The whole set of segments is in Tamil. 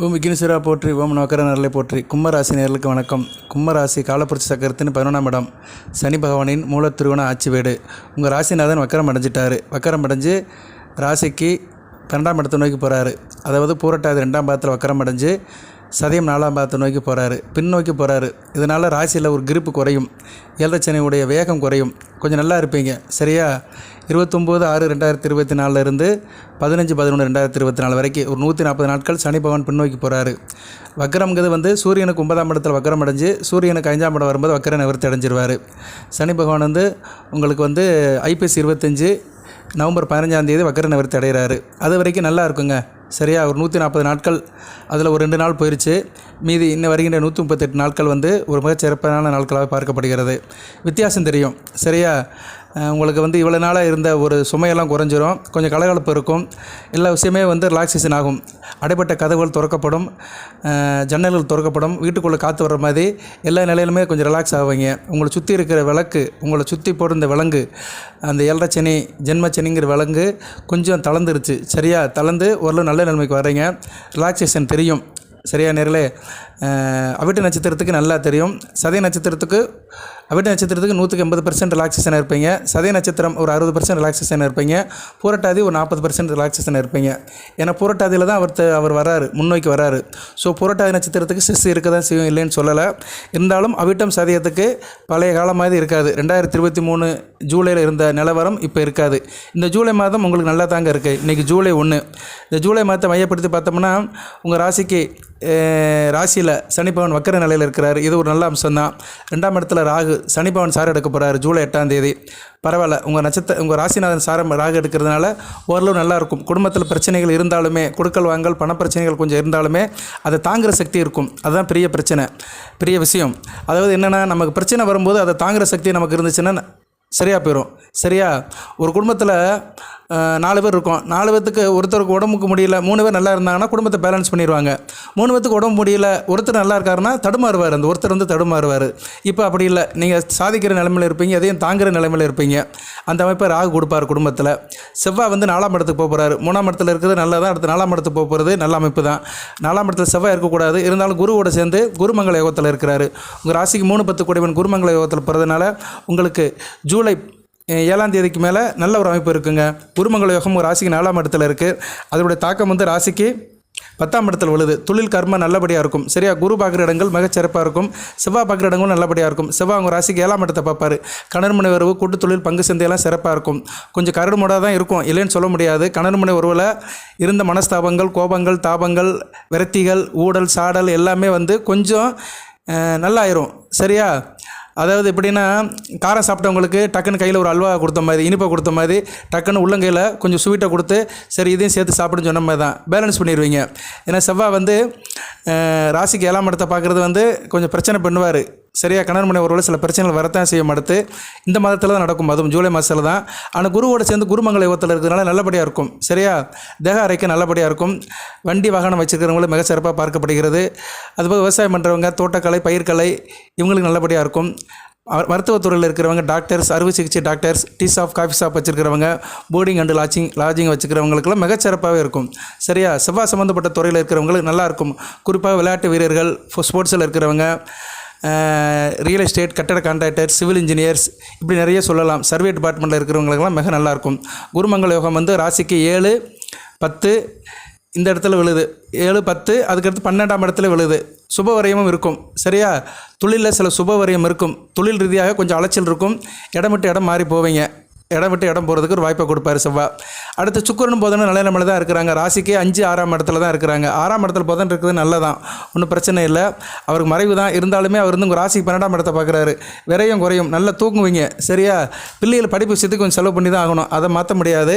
ஓம் விக்னேஸ்வரா போற்றி, ஓம் நவக்கர நரலை போற்றி. கும்பராசி நேயர்களுக்கு வணக்கம். கும்பராசி காலப்புரட்சி சக்கரத்தின் 11ஆம் இடம், சனி பகவானின் மூலத்திருவன ஆட்சி வீடு. உங்கள் ராசிநாதன் வக்கரம் அடைஞ்சிட்டார். வக்கரம் அடைஞ்சு ராசிக்கு 12ஆம் இடத்தை நோக்கி போகிறாரு. அதாவது பூரட்டாதி 2ஆம் பாதத்தில் வக்கரம் அடைஞ்சு சதயம் 4ஆம் பாதத்தை நோக்கி போகிறாரு, பின்னோக்கி போகிறாரு. இதனால் ராசியில் ஒரு கிரிப்பு குறையும், ஏழரைச்சனியுடைய வேகம் குறையும், கொஞ்சம் நல்லா இருப்பீங்க. சரியா? 29/6/2024 இருந்து 15/11/2024 வரைக்கும் ஒரு 140 நாட்கள் சனி பகவான் பின்னோக்கி போகிறாரு. வக்கரம்ங்கிறது சூரியனுக்கு 9ஆம் இடத்துல வக்கரம் அடைஞ்சு சூரியனுக்கு 5ஆம் இடம் வரும்போது வக்கர நிவர்த்தி அடைஞ்சிருவார். சனி பகவான் உங்களுக்கு ஐப்பசி 25 நவம்பர் 15ஆம் தேதி வக்கர நிவர்த்தி அடைகிறாரு. அது வரைக்கும் நல்லா இருக்குங்க. சரியா? ஒரு 140 நாட்கள், அதில் ஒரு 2 நாள் போயிடுச்சு. மீதி இன்னும் வருகின்ற 138 நாட்கள் ஒரு மிகச்சிறப்பான நாட்களாக பார்க்கப்படுகிறது. வித்தியாசம் தெரியும். சரியா? உங்களுக்கு இவ்வளோ நாளாக இருந்த ஒரு சுமையெல்லாம் குறைஞ்சிரும், கொஞ்சம் கலகலப்பு இருக்கும், எல்லா விஷயமே ரிலாக்ஸேஷன் ஆகும். அடைப்பட்ட கதவுகள் திறக்கப்படும், ஜன்னல்கள் திறக்கப்படும், வீட்டுக்குள்ளே காற்று வர்ற மாதிரி எல்லா நிலையிலுமே கொஞ்சம் ரிலாக்ஸ் ஆவீங்க. உங்களை சுற்றி இருக்கிற விளக்கு, உங்களை சுற்றி போடுற இந்த விலங்கு, அந்த ஏழரைச்சனி ஜென்மச்சனிங்கிற விலங்கு கொஞ்சம் தளர்ந்துருச்சு. சரியா? தளர்ந்து ஓரளவு நல்ல நிலைமைக்கு வர்றீங்க. ரிலாக்ஸேஷன் தெரியும். சரியா நேர்களே? அவிட்ட நட்சத்திரத்துக்கு நல்லா தெரியும். சதய நட்சத்திரத்துக்கு அவிட்ட நட்சத்திரத்துக்கு 180% ரிலாக்ஸேஷன் இருப்பீங்க. சதய நட்சத்திரம் ஒரு 60% ரிலாக்ஸேஷன் இருப்பீங்க. பூரட்டாதி ஒரு 40% ரிலாக்ஸேஷன் இருப்பீங்க. ஏன்னா பூரட்டாதியில் தான் அவர் வராரு, முன்னோக்கி வராரு. ஸோ பூரட்டாதி நட்சத்திரத்துக்கு சிஸ் இருக்க தான் செய்யும், இல்லைன்னு சொல்லலை. இருந்தாலும் அவிட்டம் சதயத்துக்கு பழைய காலம் மாதிரி இருக்காது. 2023 ஜூலையில் இருந்த நிலவரம் இப்போ இருக்காது. இந்த ஜூலை மாதம் உங்களுக்கு நல்லா தாங்க இருக்குது. இன்றைக்கி ஜூலை 1. இந்த ஜூலை மாதத்தை மையப்படுத்தி பார்த்தோம்னா உங்கள் ராசிக்கு ராசியில் சனிபவன் வக்கர நிலையில் இருக்கிறார். இது ஒரு நல்ல அம்சம்தான். 2ஆம் இடத்துல ராகு, சனிபவன் சாரம் எடுக்க போகிறார் ஜூலை 8ஆம் தேதி. பரவாயில்ல, உங்கள் ராசிநாதன் சாரம் ராகு எடுக்கிறதுனால ஓரளவு நல்லாயிருக்கும். குடும்பத்தில் பிரச்சனைகள் இருந்தாலுமே, கொடுக்கல் வாங்கல் பணப்பிரச்சனைகள் கொஞ்சம் இருந்தாலுமே அதை தாங்குகிற சக்தி இருக்கும். அதுதான் பெரிய பிரச்சனை, பெரிய விஷயம். அதாவது என்னென்னா, நமக்கு பிரச்சனை வரும்போது அதை தாங்குகிற சக்தி நமக்கு இருந்துச்சுன்னா சரியாக போயிடும். சரியா? ஒரு குடும்பத்தில் 4 பேர் இருக்கும். 4 பேர்த்துக்கு ஒருத்தருக்கு உடம்புக்கு முடியல, 3 பேர் நல்லா இருந்தாங்கன்னா குடும்பத்தை பேலன்ஸ் பண்ணிடுவாங்க. 3 பேர்த்துக்கு உடம்பு முடியல, ஒருத்தர் நல்லா இருக்காருன்னா தடுமாறுவார், அந்த ஒருத்தர் தடுமாறுவார். இப்போ அப்படி இல்லை, நீங்கள் சாதிக்கிற நிலைமையில் இருப்பீங்க, எதையும் தாங்குகிற நிலைமையில் இருப்பீங்க. அந்த அமைப்பை ராகு கொடுப்பார் குடும்பத்தில். செவ்வாய் 4ஆம் இடத்துக்கு போக போகிறாரு. 3ஆம் இடத்துல இருக்கிறது நல்லதான். அடுத்து 4ஆம் இடத்துக்கு போக போகிறது நல்ல அமைப்பு தான். 4ஆம் இடத்துல செவ்வாய் இருக்கக்கூடாது. இருந்தாலும் குருவோட சேர்ந்து குருமங்கள யோகத்தில் இருக்கிறாரு. உங்கள் ராசிக்கு 3-10 கூடியவன் குருமங்கள யோகத்தில் போகிறதுனால உங்களுக்கு ஜூலை 7ஆம் தேதிக்கு மேலே நல்ல ஒரு அமைப்பு இருக்குங்க. குருமங்கள யோகம் ஒரு ராசிக்கு 4ஆம் இடத்துல இருக்குது. அதோடைய தாக்கம் ராசிக்கு 10ஆம் இடத்துல விழுது. தொழில் கர்ம நல்லபடியாக இருக்கும். சரியா? குரு பார்க்குற இடங்கள் மிகச்சிறப்பாக இருக்கும். செவ்வாய் பார்க்குற இடங்களும் நல்லபடியாக இருக்கும். செவ்வாய் உங்கள் ராசிக்கு 7ஆம் இடத்தை பார்ப்பார். கணவன் உறவு, கூட்டு தொழில், பங்கு சந்தையெல்லாம் சிறப்பாக இருக்கும். கொஞ்சம் கரடுமுடாக தான் இருக்கும், இல்லைன்னு சொல்ல முடியாது. கணவன் உறவில் இருந்த மனஸ்தாபங்கள், கோபங்கள், தாபங்கள், விரக்திகள், ஊடல், சாடல் எல்லாமே கொஞ்சம் நல்லாயிரும். சரியா? அதாவது எப்படின்னா, காரம் சாப்பிட்டவங்களுக்கு டக்குன்னு கையில் ஒரு அல்வா கொடுத்த மாதிரி, இனிப்பை கொடுத்த மாதிரி, டக்குன்னு உள்ளங்கையில் கொஞ்சம் ஸ்வீட்டை கொடுத்து சரி இதையும் சேர்த்து சாப்பிடுன்னு சொன்ன மாதிரி தான் பேலன்ஸ் பண்ணிடுவீங்க. ஏன்னா செவ்வாய் ராசிக்கு 7ஆம் இடத்தை பார்க்குறது கொஞ்சம் பிரச்சனை பண்ணுவார். சரியா? கணவன் ஒரு சில பிரச்சனைகள் வரத்தான் செய்ய மாட்டுது. இந்த மாதத்தில் தான் நடக்கும், அதுவும் ஜூலை மாதத்தில் தான். ஆனால் குருவோட சேர்ந்து குருமங்கள யோகத்தில் இருக்கிறதுனால நல்லபடியாக இருக்கும். சரியா? தேக ஆரோக்கியம் நல்லபடியாக இருக்கும். வண்டி வாகனம் வச்சுருக்கிறவங்களும் மிக சிறப்பாக பார்க்கப்படுகிறது. அதுபோல் விவசாயம் பண்ணுறவங்க, தோட்டக்கலை, பயிர்க்கலை இவங்களுக்கு நல்லபடியாக இருக்கும். மருத்துவத்துறையில் இருக்கிறவங்க, டாக்டர்ஸ், அறுவை சிகிச்சை doctors, tea shop, coffee shop வச்சுருக்கிறவங்க, போர்டிங் அண்டு லாட்ஜிங் வச்சுக்கிறவங்களுக்கெல்லாம் மிகச்சிறப்பாகவே இருக்கும். சரியா? செவ்வாய் சம்மந்தப்பட்ட துறையில் இருக்கிறவங்களுக்கு நல்லாயிருக்கும். குறிப்பாக விளையாட்டு வீரர்கள், ஸ்போர்ட்ஸில் இருக்கிறவங்க, ரியல் எஸ்டேட், கட்டட கான்ட்ராக்டர், சிவில் இன்ஜினியர்ஸ், இப்படி நிறைய சொல்லலாம். சர்வே டிபார்ட்மெண்ட்டில் இருக்கிறவங்களுக்கெல்லாம் மிக நல்லாயிருக்கும். குருமங்கள யோகம் ராசிக்கு 7, 10 இந்த இடத்துல விழுது. 7, 10 அதுக்கடுத்து 12ஆம் இடத்துல விழுது. சுபவரியமும் இருக்கும். சரியா? தொழிலில் சில சுபவரியம் இருக்கும். தொழில் ரீதியாக கொஞ்சம் அலைச்சல் இருக்கும். இடம் விட்டு இடம் மாறி போவீங்க. இடம் விட்டு இடம் போகிறதுக்கு ஒரு வாய்ப்பை கொடுப்பார் செவ்வாய். அடுத்து சுக்கிரனும் புதனும் நல்ல நிலைமையில் தான் இருக்கிறாங்க. ராசிக்கு 5, 6ஆம் இடத்துல தான் இருக்கிறாங்க. 6ஆம் இடத்துல புதன் இருக்கிறது நல்லதான், ஒன்றும் பிரச்சனை இல்லை. அவருக்கு மறைவு தான். இருந்தாலுமே அவர் உங்கள் ராசிக்கு 12ஆம் இடத்தை பார்க்குறாரு. விரையும் குறையும், நல்லா தூங்குவீங்க. சரியா? பிள்ளைகள் படிப்பு விஷயத்துக்கு கொஞ்சம் செலவு பண்ணி தான் ஆகணும், அதை மாற்ற முடியாது.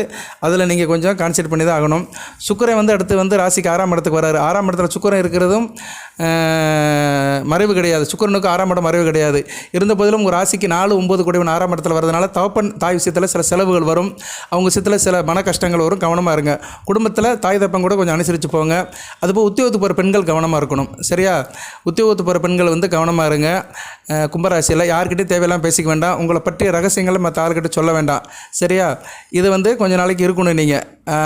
அதில் நீங்கள் கொஞ்சம் கான்சன்ட்ரேட் பண்ணி தான் ஆகணும். சுக்கிரன் அடுத்து ராசிக்கு 6ஆம் இடத்துக்கு வராரு. 6ஆம் இடத்துல சுக்கிரன் இருக்கிறதும் மறைவு கிடையாது. சுக்கிரனுக்கு 6ஆம் இடம் மறைவு கிடையாது. இருந்த போதிலும் உங்கள் ராசிக்கு 4, 9 கூடியவன் 6ஆம் இடத்துல வரதுனால தகப்பன் தாய் விஷயத்தில் விஷயத்தில் சில செலவுகள் வரும், அவங்க விஷயத்தில் சில மன கஷ்டங்கள் வரும், கவனமாக இருங்க. குடும்பத்தில் தாய் தப்பம் கூட கொஞ்சம் அனுசரித்து போங்க. அதுபோல் உத்தியோகத்துக்கு போகிற பெண்கள் கவனமாக இருக்கணும். சரியா? உத்தியோகத்துக்கு போகிற பெண்கள் வந்து கவனமாக இருங்க. கும்பராசியில் யார்கிட்டையும் தேவையெல்லாம் பேசிக்க வேண்டாம். உங்களை பற்றிய ரகசியங்களை மற்ற ஆள்கிட்ட சொல்ல வேண்டாம். சரியா? இது வந்து கொஞ்சம் நாளைக்கு இருக்கணும். நீங்கள்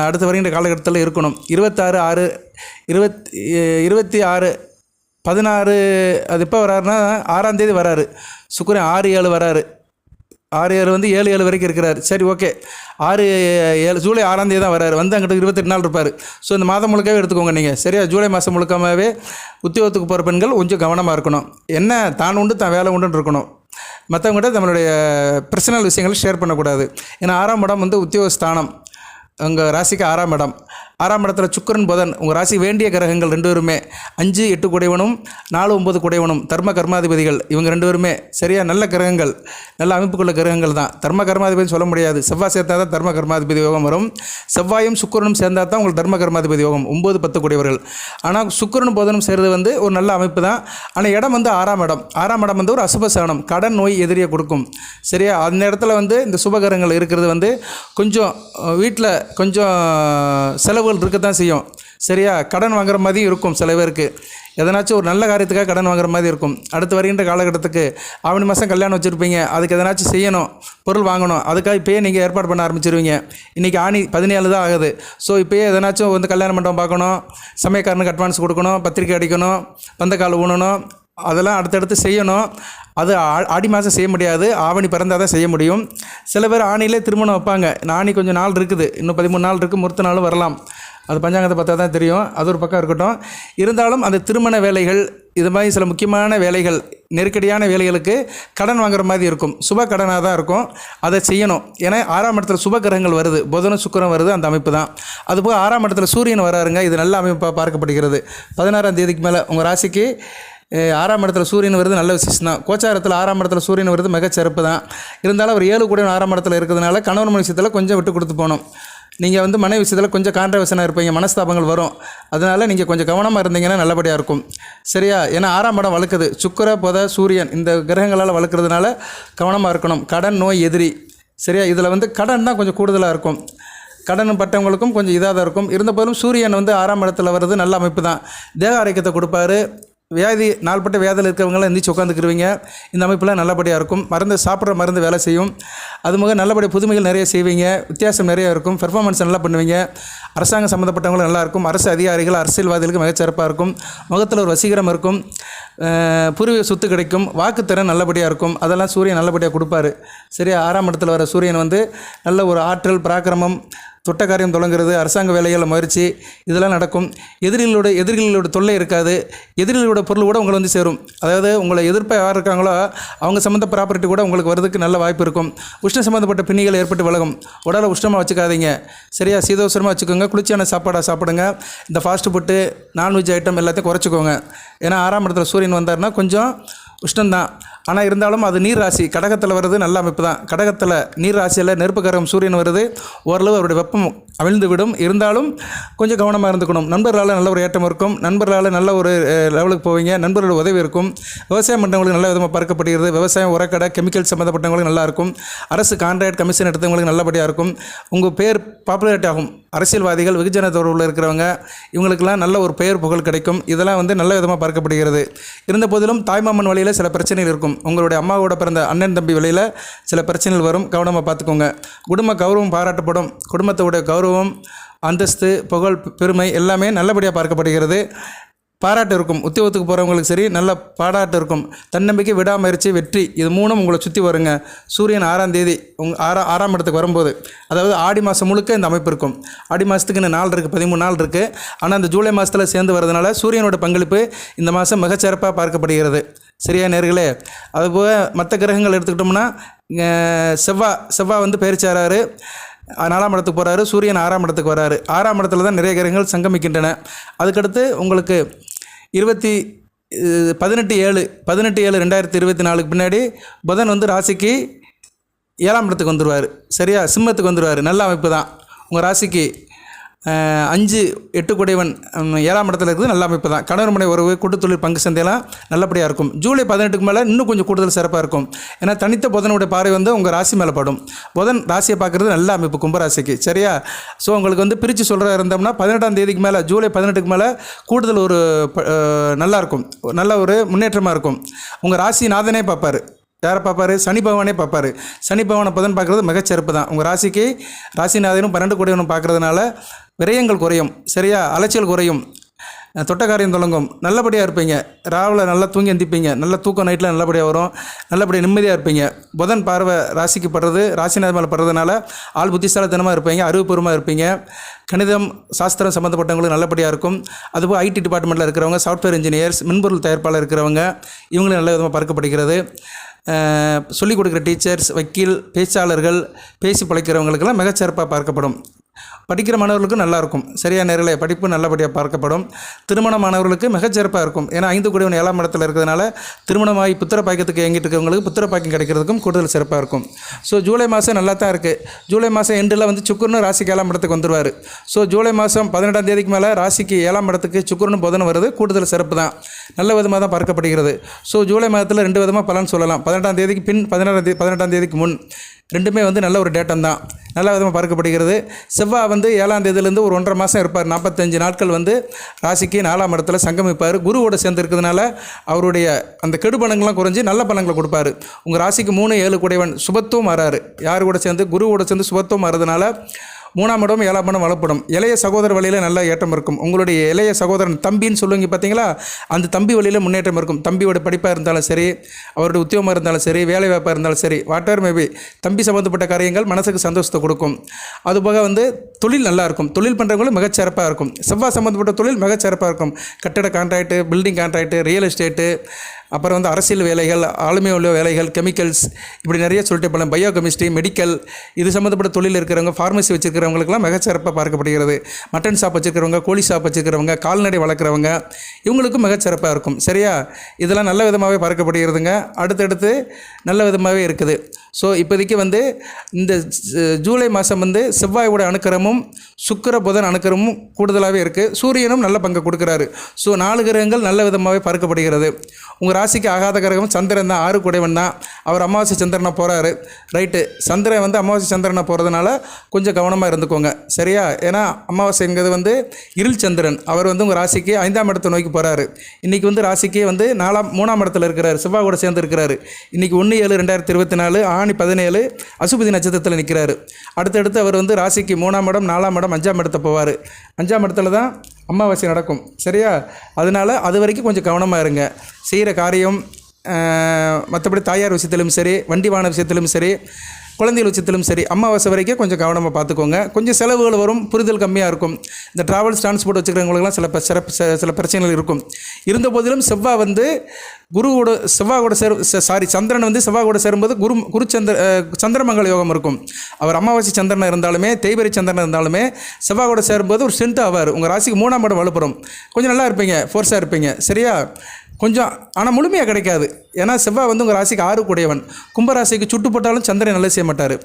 அடுத்த வருகின்ற காலகட்டத்தில் இருக்கணும். 26/6/26/16 அது எப்போ வராருன்னா 6ஆம் தேதி வராரு. சுக்கிரன் 6/7 வராரு. 6/7 வந்து 7/7 வரைக்கும் இருக்கிறார். சரி, ஓகே. 6/7 ஜூலை 6ஆம் தேதி தான் வராரு. வந்து அங்கிட்ட 28 நாள் இருப்பார். ஸோ இந்த மாதம் முழுக்கவே எடுத்துக்கோங்க நீங்கள். சரியா? ஜூலை மாதம் முழுக்கமாகவே உத்தியோகத்துக்கு போகிற பெண்கள் கொஞ்சம் கவனமாக இருக்கணும். என்ன தான் உண்டு தான் வேலை உண்டுன்னு இருக்கணும். மற்றவங்ககிட்ட நம்மளுடைய பர்சனல் விஷயங்களை ஷேர் பண்ணக்கூடாது. ஏன்னா 6ஆம் இடம் வந்து உத்தியோகஸ்தானம். உங்கள் ராசிக்கு 6ஆம் இடம். 6ஆம் இடத்துல சுக்கிரன் புதன் உங்கள் ராசி வேண்டிய கிரகங்கள் 2 பேருமே 5, 8 குடைவனும் 4, 9 குடைவனும் தர்ம கர்மாதிபதிகள். இவங்க 2 பேருமே சரியா நல்ல கிரகங்கள், நல்ல அமைப்புக்குள்ள கிரகங்கள் தான். தர்ம கர்மாதிபதி சொல்ல முடியாது. செவ்வாய் சேர்த்தா தான் தர்ம கர்மாதிபதி யோகம் வரும். செவ்வாயும் சுக்கிரனும் சேர்ந்தா தான் உங்களுக்கு தர்ம கர்மாதிபதி யோகம் 9, 10 குடையவர்கள். ஆனால் சுக்கிரனும் புதனும் சேர்றது வந்து ஒரு நல்ல அமைப்பு தான். ஆனால் இடம் வந்து 6ஆம் இடம். 6ஆம் இடம் வந்து ஒரு அசுபசானம், கடன் நோய் எதிரியை கொடுக்கும். சரியா? அந்த இடத்துல வந்து இந்த சுபகரங்கள் இருக்கிறது வந்து கொஞ்சம் வீட்டில் கொஞ்சம் செலவுகள் இருக்கத்தான் செய்யும். சரியா? கடன் வாங்குற மாதிரி இருக்கும் சில பேருக்கு. எதனாச்சும் ஒரு நல்ல காரியத்துக்காக கடன் வாங்குற மாதிரி இருக்கும். அடுத்து வருகின்ற காலகட்டத்துக்கு ஆவணி மாதம் கல்யாணம் வச்சுருப்பீங்க, அதுக்கு எதனாச்சும் செய்யணும், பொருள் வாங்கணும், அதுக்காக இப்போயே நீங்கள் ஏற்பாடு பண்ண ஆரம்பிச்சிருவீங்க. இன்றைக்கி ஆணி 17 தான் ஆகுது. ஸோ இப்போயே எதனாச்சும் வந்து கல்யாண மண்டபம் பார்க்கணும், சமயக்காரனுக்கு அட்வான்ஸ் கொடுக்கணும், பத்திரிக்கை அடிக்கணும், பந்தக்கால் ஊனணும், அதெல்லாம் அடுத்தடுத்து செய்யணும். அது ஆடி மாதம் செய்ய முடியாது, ஆவணி பிறந்தால் தான் செய்ய முடியும். சில பேர் ஆணிலே திருமணம் வைப்பாங்க. ஆணி கொஞ்சம் நாள் இருக்குது, இன்னும் 13 நாள் இருக்குது, முகூர்த்த நாளும் வரலாம். அது பஞ்சாங்கத்தை பார்த்தா தான் தெரியும். அது ஒரு பக்கம் இருக்கட்டும். இருந்தாலும் அந்த திருமண வேலைகள், இது மாதிரி சில முக்கியமான வேலைகள், நெருக்கடியான வேலைகளுக்கு கடன் வாங்குற மாதிரி இருக்கும். சுப கடனாக தான் இருக்கும். அதை செய்யணும். ஏன்னா 6ஆம் இடத்துல சுப கிரகங்கள் வருது, புதனும் சுக்கிரனும் வருது, அந்த அமைப்பு தான். அதுபோக 6ஆம் இடத்துல சூரியன் வராருங்க. இது நல்ல அமைப்பாக பார்க்கப்படுகிறது. 16ஆம் தேதிக்கு மேலே உங்கள் ராசிக்கு 6ஆம் இடத்துல சூரியன் வருது, நல்ல விசேஷம் தான். கோச்சாரத்தில் 6ஆம் இடத்துல சூரியன் வருது மிகச்சிறப்பு தான். இருந்தாலும் ஒரு 7 கூட 6ஆம் இடத்துல இருக்கிறதுனால கணவன் மனைவி விஷயத்தில் கொஞ்சம் விட்டு கொடுத்து போகணும். நீங்கள் வந்து மனைவி விஷயத்தில் கொஞ்சம் கான்ட்ரவர்ஷனாக இருப்பீங்க, மனஸ்தாபங்கள் வரும். அதனால் நீங்கள் கொஞ்சம் கவனமாக இருந்தீங்கன்னா நல்லபடியாக இருக்கும். சரியா? ஏன்னா 6ஆம் இடம் வளர்க்குது. சுக்கிர புத சூரியன் இந்த கிரகங்களால் வளர்க்குறதுனால கவனமாக இருக்கணும். கடன் நோய் எதிரி. சரியா? இதில் வந்து கடன் தான் கொஞ்சம் கூடுதலாக இருக்கும். கடன் பட்டவங்களுக்கும் கொஞ்சம் இதாக தான் இருக்கும். இருந்தபோதும் சூரியன் வந்து 6ஆம் இடத்துல வர்றது நல்ல அமைப்பு தான். தேக ஆரோக்கியத்தை கொடுப்பாரு. வியாதி நாள்பட்ட வியாதியில் இருக்கிறவங்களாம் எந்திரிச்சு உட்காந்துக்கிருவீங்க. இந்த அமைப்புலாம் நல்லபடியாக இருக்கும். சாப்பிட்ற மருந்து வேலை செய்யும். அதுமுக நல்லபடியாக புதுமைகள் நிறைய செய்வீங்க. வித்தியாசம் நிறைய இருக்கும். பெர்ஃபார்மன்ஸ் நல்லா பண்ணுவீங்க. அரசாங்கம் சம்மந்தப்பட்டவங்களும் நல்லாயிருக்கும். அரசு அதிகாரிகள், அரசியல்வாதிகளுக்கு மிகச்சிறப்பாக இருக்கும். முகத்தில் ஒரு வசீகரம் இருக்கும். பூர்வீக சொத்து கிடைக்கும். வாக்குத்திறன் நல்லபடியாக இருக்கும். அதெல்லாம் சூரியன் நல்லபடியாக கொடுப்பாரு. சரியா? 6ஆம் இடத்துல வர சூரியன் வந்து நல்ல ஒரு ஆற்றல், பராக்கிரமம், தொட்ட காரியம் தொடங்குறது, அரசாங்க வேலைகளில் முயற்சி, இதெல்லாம் நடக்கும். எதிரிகளோட தொல்லை இருக்காது. எதிரிகளோட பொருள் கூட உங்களை வந்து சேரும். அதாவது உங்களை எதிர்ப்பாக யார் இருக்காங்களோ அவங்க சம்மந்த ப்ராப்பர்ட்டி கூட உங்களுக்கு வரதுக்கு நல்ல வாய்ப்பு இருக்கும். உஷ்ண சம்மந்தப்பட்ட பிணிகள் ஏற்பட்டு விலகும். உடலை உஷ்ணமாக வச்சுக்காதீங்க. சரியா? சீதோஷமாக வச்சுக்கோங்க. குளிர்ச்சியான சாப்பாடாக சாப்பிடுங்க. இந்த ஃபாஸ்ட் ஃபுட்டு, நான்வெஜ் ஐட்டம் எல்லாத்தையும் குறைச்சிக்கோங்க. ஏன்னா 6ஆம் இடத்துல சூரியன் வந்தார்னா கொஞ்சம் உஷ்ணம்தான். ஆனால் இருந்தாலும் அது நீர் ராசி, கடகத்தில் வருது, நல்ல அமைப்பு தான். கடகத்தில் நீர் ராசியில் நெருப்பு கிரகம் சூரியன் வருது. ஓரளவு அவருடைய வெப்பம் அவிழ்ந்து விடும். இருந்தாலும் கொஞ்சம் கவனமாக இருந்துக்கணும். நண்பர்களால் நல்ல ஒரு ஏற்றம் இருக்கும். நண்பர்களால் நல்ல ஒரு லெவலுக்கு போவீங்க. நண்பர்களோட உதவி இருக்கும். விவசாயம் பண்ணுறவங்களுக்கு நல்ல விதமாக பார்க்கப்படுகிறது. விவசாயம், உரக்கடை, கெமிக்கல் சம்மந்தப்பட்டவங்களுக்கு நல்லாயிருக்கும். அரசு கான்ட்ராக்ட் கமிஷன் எடுத்தவங்களுக்கு நல்லபடியாக இருக்கும். உங்கள் பேர் பாப்புலேட் ஆகும். அரசியல்வாதிகள், வெகுஜன தொடர்பில் இருக்கிறவங்க, இவங்களுக்கெல்லாம் நல்ல ஒரு பெயர் புகழ் கிடைக்கும். இதெல்லாம் வந்து நல்ல விதமாக பார்க்கப்படுகிறது. இருந்த போதிலும் தாய்மாமன் வழியில் சில பிரச்சனைகள் இருக்கும். உங்களுடைய அம்மாவோட பிறந்த அண்ணன் தம்பி வழியில் சில பிரச்சனைகள் வரும். கவனமாக பார்த்துக்கோங்க. குடும்ப கௌரவம் பாராட்டப்படும். குடும்பத்தோட கௌரவம், அந்தஸ்து, புகழ், பெருமை எல்லாமே நல்லபடியாக பார்க்கப்படுகிறது. பாராட்டு இருக்கும். உத்தியோகத்துக்கு போகிறவங்களுக்கு சரி, நல்ல பாராட்டு இருக்கும். தன்னம்பிக்கை, விடாமுயற்சி, வெற்றி, இது 3ம் உங்களை சுற்றி வருங்க. சூரியன் 6ஆம் தேதி ஆறாம் இடத்துக்கு வரும்போது, அதாவது ஆடி மாதம் முழுக்க இந்த அமைப்பு இருக்கும். ஆடி மாதத்துக்கு இன்னும் நாள் இருக்குது, 13 நாள் இருக்குது. ஆனால் அந்த ஜூலை மாதத்தில் சேர்ந்து வரதுனால சூரியனோட பங்களிப்பு இந்த மாதம் மிகச்சிறப்பாக பார்க்கப்படுகிறது. சரியா நேர்களே? அதுபோக மற்ற கிரகங்கள் எடுத்துக்கிட்டோம்னா செவ்வாய் வந்து பெயர்ச்சாராரு, 4ஆம் இடத்துக்கு போகிறாரு. சூரியன் 6ஆம் இடத்துக்கு வராரு. 6ஆம் இடத்துல தான் நிறைய கிரகங்கள் சங்கமிக்கின்றன. அதுக்கடுத்து உங்களுக்கு 18/7/2024 பின்னாடி புதன் வந்து ராசிக்கு 7ஆம் இடத்துக்கு வந்துடுவார். சரியா? சிம்மத்துக்கு வந்துடுவார். நல்ல அமைப்பு தான். உங்கள் ராசிக்கு 5 8 குடைவன் 7ஆம் இடத்துல இருக்குது. நல்ல அமைப்பு தான். கணவன் மனை உறவு, கூட்டுத்தொழில், பங்கு சந்தையெல்லாம் நல்லபடியாக இருக்கும். ஜூலை 18க்கு மேலே இன்னும் கொஞ்சம் கூடுதல் சிறப்பாக இருக்கும். ஏன்னா தனித்த புதனுடைய பார்வை வந்து உங்கள் ராசி மேலே படும். புதன் ராசியை பார்க்குறது நல்ல அமைப்பு கும்பராசிக்கு. சரியா? ஸோ உங்களுக்கு வந்து பிரித்து சொல்கிற இருந்தோம்னா 18ஆம் தேதிக்கு மேலே, ஜூலை 18க்கு மேலே கூடுதல் ஒரு நல்லாயிருக்கும். நல்ல ஒரு முன்னேற்றமாக இருக்கும். உங்கள் ராசி நாதனே பார்ப்பார். யாரை பார்ப்பார்? சனி பகவானே பார்ப்பார். சனி பகவானை புதன் பார்க்குறது மிகச்சிறப்பு தான். உங்கள் ராசிக்கு ராசிநாதனும் 12 குடையவனும் பார்க்குறதுனால விரயங்கள் குறையும். சரியா? அலைச்சல் குறையும். தொட்டக்காரியம் தொடங்கும். நல்லபடியாக இருப்பீங்க. ராவில் நல்லா தூங்கி எந்திப்பீங்க. நல்ல தூக்கம் நைட்டில் நல்லபடியாக வரும். நல்லபடியாக நிம்மதியாக இருப்பீங்க. புதன் பார்வை ராசிக்கு படுறது, ராசிநாத மேலே படுறதுனால ஆள் புத்திசாலித்தனமாக இருப்பீங்க. அறிவுபூர்வமாக இருப்பீங்க. கணிதம் சாஸ்திரம் சம்மந்தப்பட்டவங்களுக்கு நல்லபடியாக இருக்கும். அதுபோல் ஐடி டிபார்ட்மெண்ட்டில் இருக்கிறவங்க, சாஃப்ட்வேர் இன்ஜினியர்ஸ், மென்பொருள் தயாரிப்பாளர் இருக்கிறவங்க, இவங்களும் நல்ல விதமாக பார்க்கப்படுகிறது. சொல்லிக் கொடுக்குற டீச்சர்ஸ், வக்கீல், பேச்சாளர்கள், பேசி பிழைக்கிறவங்களுக்கெல்லாம் மிகச்சிறப்பாக பார்க்கப்படும். படிக்கிற மாணவர்களுக்கும் நல்லாயிருக்கும். சரியா? நேரில் படிப்பு நல்லபடியாக பார்க்கப்படும். திருமண மாணவர்களுக்கு மிகச்சிறப்பாக இருக்கும். ஏன்னா 5 குடைவன் 7ஆம் இடத்துல இருக்கிறதுனால திருமணமாகி புத்திர பாக்கியத்துக்கு இயங்கிட்டு இருக்கிறவங்களுக்கு புத்திர பாக்கியம் கிடைக்கிறதுக்கும் கூடுதல் சிறப்பாக இருக்கும். ஸோ ஜூலை மாதம் நல்லா தான் இருக்குது. ஜூலை மாதம் எண்டில் வந்து சுக்கிரனும் ராசிக்கு 7ஆம் இடத்துக்கு வந்துடுவார். ஸோ ஜூலை மாதம் 18ஆம் தேதிக்கு மேலே ராசிக்கு 7ஆம் இடத்துக்கு சுக்கிரனும் புதனும் வருது. கூடுதல் சிறப்பு தான். நல்ல விதமாக தான் பார்க்கப்படுகிறது. ஸோ ஜூலை மாதத்தில் 2 விதமாக பலன் சொல்லலாம். 18ஆம் தேதிக்கு பின், 18ஆம் தேதிக்கு முன், ரெண்டுமே வந்து நல்ல ஒரு டேட்டம் தான். நல்ல விதமாக பார்க்கப்படுகிறது. செவ்வாய் வந்து 7ஆம் தேதியிலேருந்து ஒரு 1.5 மாதம் இருப்பார். 45 நாட்கள் வந்து ராசிக்கு 4ஆம் இடத்துல சங்கமிப்பார். குருவோட சேர்ந்து இருக்கிறதுனால அவருடைய அந்த கெடுபலங்கள்லாம் குறைஞ்சி நல்ல பலன்களை கொடுப்பார். உங்கள் ராசிக்கு 3 7 குடைவன் சுபத்துவம் மாறாரு. யார் கூட சேர்ந்து? குருவோட சேர்ந்து சுபத்துவம் மாறதுனால 3ஆம் இடம் 7ஆம் இடம் வளப்படும். இளைய சகோதர வழியில் நல்ல ஏற்றம் இருக்கும். உங்களுடைய இளைய சகோதரன் தம்பின்னு சொல்லுவீங்க பார்த்தீங்களா, அந்த தம்பி வழியில் முன்னேற்றம் இருக்கும். தம்பியோட படிப்பாக இருந்தாலும் சரி, அவருடைய உத்தியோகமாக இருந்தாலும் சரி, வேலை வாய்ப்பாக இருந்தாலும் சரி, வாட்டர் மேபி தம்பி சம்மந்தப்பட்ட காரியங்கள் மனசுக்கு சந்தோஷத்தை கொடுக்கும். அதுபோக வந்து தொழில் நல்லாயிருக்கும். தொழில் பண்ணுறவங்களும் மிகச்சிறப்பாக இருக்கும். செவ்வாய் சம்மந்தப்பட்ட தொழில் மிகச்சிறப்பாக இருக்கும். கட்டட contract, building contract, real estate, அப்புறம் வந்து அரசியல் வேலைகள், ஆளுமை உள்ள வேலைகள், கெமிக்கல்ஸ், இப்படி நிறைய சொல்லிட்டு போகலாம். பயோ கெமிஸ்ட்ரி, மெடிக்கல், இது சம்மந்தப்பட்ட தொழில் இருக்கிறவங்க, ஃபார்மசி வச்சுருக்கிறவங்களுக்குலாம் மிகச்சிறப்பாக பார்க்கப்படுகிறது. மட்டன் ஷாப் வச்சுருக்கிறவங்க, கோழி ஷாப் வச்சுருக்கிறவங்க, கால்நடை வளர்க்குறவங்க, இவங்களுக்கும் மிகச்சிறப்பாக இருக்கும். சரியா? இதெல்லாம் நல்ல விதமாகவே பார்க்கப்படுகிறதுங்க. அடுத்தடுத்து நல்ல விதமாகவே இருக்குது. ஸோ இப்போதைக்கு வந்து இந்த ஜூலை மாதம் வந்து செவ்வாயோட அணுக்கரமும் சுக்கிர புதன் அணுக்கரமும் கூடுதலாகவே இருக்குது. சூரியனும் நல்ல பங்கு கொடுக்குறாரு. ஸோ 4 கிரகங்கள் நல்ல விதமாகவே பார்க்கப்படுகிறது. உங்கள் ராசிக்கு ஆகாத கிரகம் சந்திரன் தான். 6 குடைவன் தான். அவர் அமாவாசை சந்திரனை போகிறாரு. ரைட்டு. சந்திரன் வந்து அமாவாசை சந்திரனை போகிறதுனால கொஞ்சம் கவனமாக இருந்துக்கோங்க. சரியா? ஏன்னா அமாவாசைங்கிறது வந்து இருள் சந்திரன். அவர் வந்து உங்கள் ராசிக்கு 5ஆம் இடத்தை நோக்கி போகிறாரு. இன்றைக்கி வந்து ராசிக்கு வந்து 3ஆம் இடத்துல இருக்கிறார். செவ்வாய் கூட சேர்ந்து இருக்கிறாரு. இன்றைக்கி 1/7/2024 ஆணி 17 அசுபதி நட்சத்திரத்தில் நிற்கிறாரு. அடுத்தடுத்து அவர் வந்து ராசிக்கு 3ஆம் இடம், 4ஆம் இடம், 5ஆம் இடத்தை போவார். 5ஆம் இடத்துல தான் அமாவாசை நடக்கும். சரியா? அதனால் அது வரைக்கும் கொஞ்சம் கவனமாக இருங்க. செய்கிற காரியம், மற்றபடி தாயார் விஷயத்திலும் சரி, வண்டி வாகன விஷயத்திலும் சரி, குழந்தைகள் விஷயத்திலும் சரி, அமாவாசை வரைக்கும் கொஞ்சம் கவனமாக பார்த்துக்கோங்க. கொஞ்சம் செலவுகள் வரும், புரிதல் கம்மியாக இருக்கும். இந்த ட்ராவல்ஸ் டிரான்ஸ்போர்ட் வச்சுக்கிறவங்களுக்குலாம் சில பிரச்சனைகள் இருக்கும். இருந்த போதிலும் செவ்வாய் வந்து சந்திரன் வந்து செவ்வாய் கூட சேரும்போது சந்திரமங்கல யோகம் இருக்கும். அவர் அமாவாசை சந்திரன் இருந்தாலுமே, தேய்பிரை சந்திரன் இருந்தாலுமே செவ்வாய் கூட சேரும்போது ஒரு ஸ்ட்ரென்த் ஆவார். உங்கள் ராசிக்கு 3ஆம் இடம் வலுப்பெறும். கொஞ்சம் நல்லா இருப்பீங்க, ஃபோர்ஸாக இருப்பீங்க. சரியா? கொஞ்சம், ஆனால் முழுமையாக கிடைக்காது. ஏன்னா செவ்வாய் வந்து உங்கள் ராசிக்கு 6 குடையவன். கும்பராசிக்கு சுட்டு போட்டாலும் சந்திரன் நல்லது செய்ய மாட்டார்.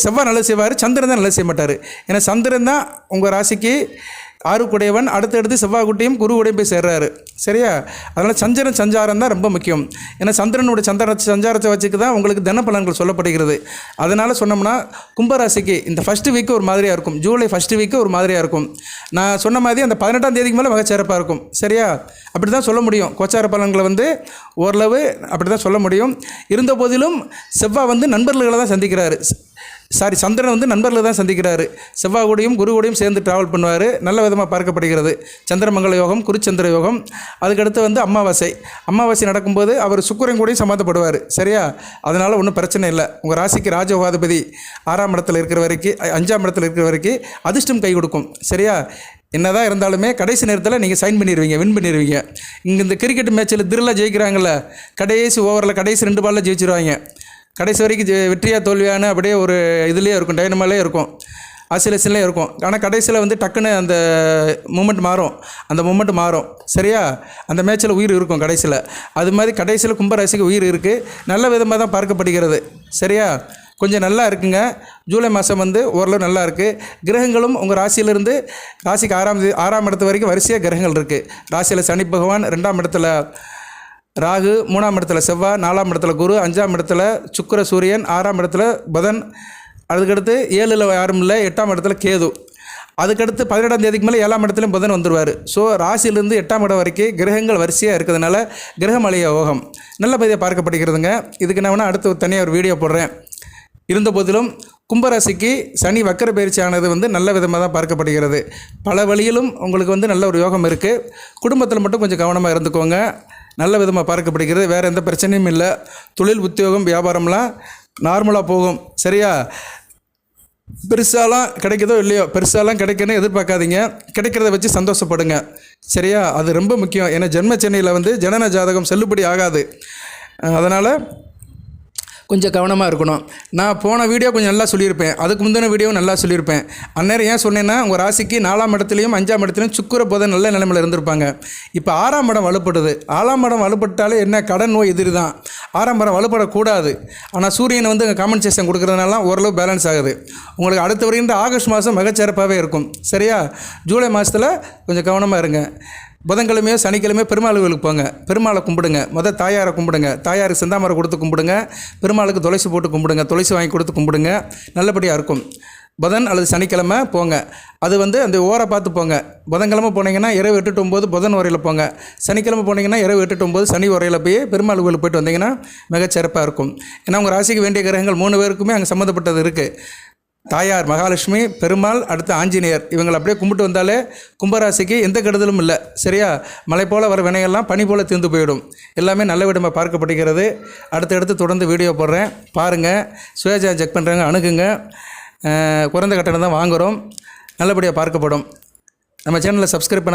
செவ்வாய் நல்லது செய்வார், சந்திரன் தான் நல்லது செய்ய மாட்டார். ஏன்னா சந்திரன் தான் உங்கள் ராசிக்கு 6 குடையவன். அடுத்தடுத்து செவ்வாய் குட்டியும் குரு கூடையும் போய் சேர்றாரு. சரியா? அதனால் சஞ்சாரம் தான் ரொம்ப முக்கியம். ஏன்னா சந்திரனுடைய சஞ்சாரத்தை வச்சுக்கு தான் உங்களுக்கு தினப்பலன்கள் சொல்லப்படுகிறது. அதனால் சொன்னோம்னா கும்பராசிக்கு இந்த ஃபஸ்ட்டு வீக்கு ஒரு மாதிரியாக இருக்கும். ஜூலை ஃபஸ்ட்டு வீக்கு ஒரு மாதிரியாக இருக்கும். நான் சொன்ன மாதிரி அந்த 18ஆம் தேதிக்கு மேலே மிகச்சிறப்பாக இருக்கும். சரியா? அப்படி தான் சொல்ல முடியும். கோச்சார பலன்களை வந்து ஓரளவு அப்படி தான் சொல்ல முடியும். இருந்த போதிலும் செவ்வாய் வந்து நண்பர்களை தான் சந்திக்கிறாரு. சந்திரன் வந்து நண்பர்களை தான் சந்திக்கிறாரு. செவ்வாய் கூடையும் குரு கூடையும் சேர்ந்து ட்ராவல் பண்ணுவார். நல்ல விதமாக பார்க்கப்படுகிறது. சந்திரமங்கல யோகம், குருச்சந்திர யோகம். அதுக்கடுத்து வந்து அமாவாசை நடக்கும்போது அவர் சுக்கிரன் கூடயும் சம்மந்தப்படுவார். சரியா? அதனால் ஒன்றும் பிரச்சனை இல்லை. உங்கள் ராசிக்கு ராஜயோகாதிபதி 6ஆம் இடத்துல இருக்கிற வரைக்கும், 5ஆம் இடத்துல இருக்கிற வரைக்கும் அதிர்ஷ்டம் கை கொடுக்கும். சரியா? என்னதான் இருந்தாலுமே கடைசி நேரத்தில் நீங்கள் சைன் பண்ணிடுவீங்க, வின் பண்ணிடுவீங்க. இங்கே இந்த கிரிக்கெட் மேட்ச்சில் திருல ஜெயிக்கிறாங்கள்ல, கடைசி ஓவரில் கடைசி 2 பாலில் ஜெயிச்சிருவாங்க. கடைசி வரைக்கும் வெற்றியாக தோல்வியான அப்படியே ஒரு இதுலேயே இருக்கும், டைனமாலே இருக்கும், ஆசிலேஷன்லேயே இருக்கும். ஆனால் கடைசியில் வந்து டக்குன்னு அந்த மூமெண்ட் மாறும். சரியா? அந்த மேட்ச்சில் உயிர் இருக்கும் கடைசியில். அது மாதிரி கடைசியில் கும்பராசிக்கு உயிர் இருக்குது. நல்ல விதமாக தான் பார்க்கப்படுகிறது. சரியா? கொஞ்சம் நல்லா இருக்குங்க. ஜூலை மாதம் வந்து ஓரளவு நல்லா இருக்குது. கிரகங்களும் உங்கள் ராசியிலிருந்து ராசிக்கு 6ஆம் இடத்து வரைக்கும் வரிசையாக கிரகங்கள் இருக்குது. ராசியில் சனி பகவான், 2ஆம் இடத்துல ராகு, 3ஆம் இடத்துல செவ்வாய், 4ஆம் இடத்துல குரு, 5ஆம் இடத்துல சுக்கிர சூரியன், 6ஆம் இடத்துல புதன், அதுக்கடுத்து 7ல் யாரும் இல்லை, 8ஆம் இடத்துல கேது. அதுக்கடுத்து 17ஆம் தேதிக்கு மேலே 7ஆம் இடத்துலையும் புதன் வந்துடுவார். ஸோ ராசியிலேருந்து 8ஆம் இடம் வரைக்கும் கிரகங்கள் வரிசையாக இருக்கிறதுனால கிரகமலை யோகம் நல்ல பதியாக பார்க்கப்படுகிறதுங்க. இதுக்கு நான் அடுத்து தனியாக ஒரு வீடியோ போடுறேன். இருந்த போதிலும் கும்பராசிக்கு சனி வக்கர பயிற்சி ஆனது வந்து நல்ல விதமாக தான் பார்க்கப்படுகிறது. பல வழியிலும் உங்களுக்கு வந்து நல்ல ஒரு யோகம் இருக்குது. குடும்பத்தில் மட்டும் கொஞ்சம் கவனமாக இருந்துக்கோங்க. நல்ல விதமாக பார்க்கப்படுகிறது. வேறு எந்த பிரச்சனையும் இல்லை. தொழில், உத்தியோகம், வியாபாரம்லாம் நார்மலாக போகும். சரியா? பெருசாலாம் கிடைக்குதோ இல்லையோ, பெருசாலாம் கிடைக்கணும்னு எதிர்பார்க்காதீங்க. கிடைக்கிறத வச்சு சந்தோஷப்படுங்க. சரியா? அது ரொம்ப முக்கியம். ஏன்னா ஜென்ம சென்னையில் வந்து ஜனன ஜாதகம் செல்லுபடி ஆகாது. அதனால் கொஞ்சம் கவனமாக இருக்கணும். நான் போன வீடியோ கொஞ்சம் நல்லா சொல்லியிருப்பேன். அதுக்கு முந்தின வீடியோவும் நல்லா சொல்லியிருப்பேன். அந்நேரம் ஏன் சொன்னேன்னா, உங்கள் ராசிக்கு 4ஆம் இடத்துலையும் 5ஆம் இடத்துலையும் சுக்கிர புதன் நல்ல நிலைமையில் இருந்திருப்பாங்க. இப்போ 6ஆம் இடம் வலுப்படுது. 6ஆம் இடம் வலுப்பட்டாலே என்ன, கடன் நோய் எதிரி தான். 6ஆம் இடம் வலுப்படக்கூடாது. ஆனால் சூரியனை வந்து காம்பன்சேஷன் கொடுக்குறதுனால ஓரளவு பேலன்ஸ் ஆகுது. உங்களுக்கு அடுத்த வருகின்ற ஆகஸ்ட் மாதம் மிகச்சிறப்பாகவே இருக்கும். சரியா? ஜூலை மாதத்தில் கொஞ்சம் கவனமாக இருங்க. புதன்கிழமையோ சனிக்கிழமையோ பெருமாள் கோவிலுக்கு போங்க. பெருமாளை கும்பிடுங்க. தாயாரை கும்பிடுங்க. தாயாருக்கு செந்தாமரை கொடுத்து கும்பிடுங்க. பெருமாளுக்கு துளசி போட்டு கும்பிடுங்க. துளசி வாங்கி கொடுத்து கும்பிடுங்க. நல்லபடியாக இருக்கும். புதன் அல்லது சனிக்கிழமை போங்க. அது வந்து அந்த ஓரை பார்த்து போங்க. புதன்கிழமை போனீங்கன்னா இரவு 8 to 9 புதன் உரையில் போங்க. சனிக்கிழமை போனீங்கன்னா இரவு 8 to 9 சனி உரையில் போய் பெருமாள் கோவிலுக்கு போய்ட்டு வந்தீங்கன்னா மிகச்சிறப்பாக இருக்கும். ஏன்னா உங்கள் ராசிக்கு வேண்டிய கிரகங்கள் 3 பேருக்குமே அங்கே சம்மந்தப்பட்டது இருக்குது. தாயார் மகாலட்சுமி, பெருமாள், அடுத்து ஆஞ்சநேயர். இவங்களை அப்படியே கும்பிட்டு வந்தாலே கும்பராசிக்கு எந்த கெடுதலும் இல்லை. சரியா? மலை போல் வர வினையெல்லாம் பனி போல் தீர்ந்து போயிடும். எல்லாமே நல்ல விதமாக பார்க்கப்படுகிறது. அடுத்தடுத்து தொடர்ந்து வீடியோ போடுறேன், பாருங்கள். சுயஜா செக் பண்ணுறாங்க, அணுகுங்க. குறைந்த கட்டணம் தான் வாங்குகிறோம். நல்லபடியாக பார்க்கப்படும். நம்ம சேனலில் சப்ஸ்கிரைப்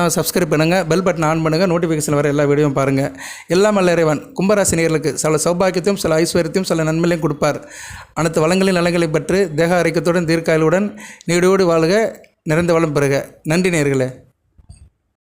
பண்ணுங்கள். பெல் பட்டன் ஆன் பண்ணுங்கள். நோட்டிஃபிகேஷன் வர எல்லா வீடியோவும் பாருங்கள். எல்லாம் அல்ல இறைவன் கும்பராசி நேயர்களுக்கு சில சௌபாகியத்தையும் சில ஐஸ்வர்யத்தையும் சில நன்மைகளையும் கொடுப்பார். அனைத்து வளங்களின் நலங்களை பெற்று தேக ஆரோக்கியத்துடன் தீர்க்காயலுடன் நீடோடு வாழ்க, நிறைந்த வளம் பெறுக. நன்றி நேயர்களே.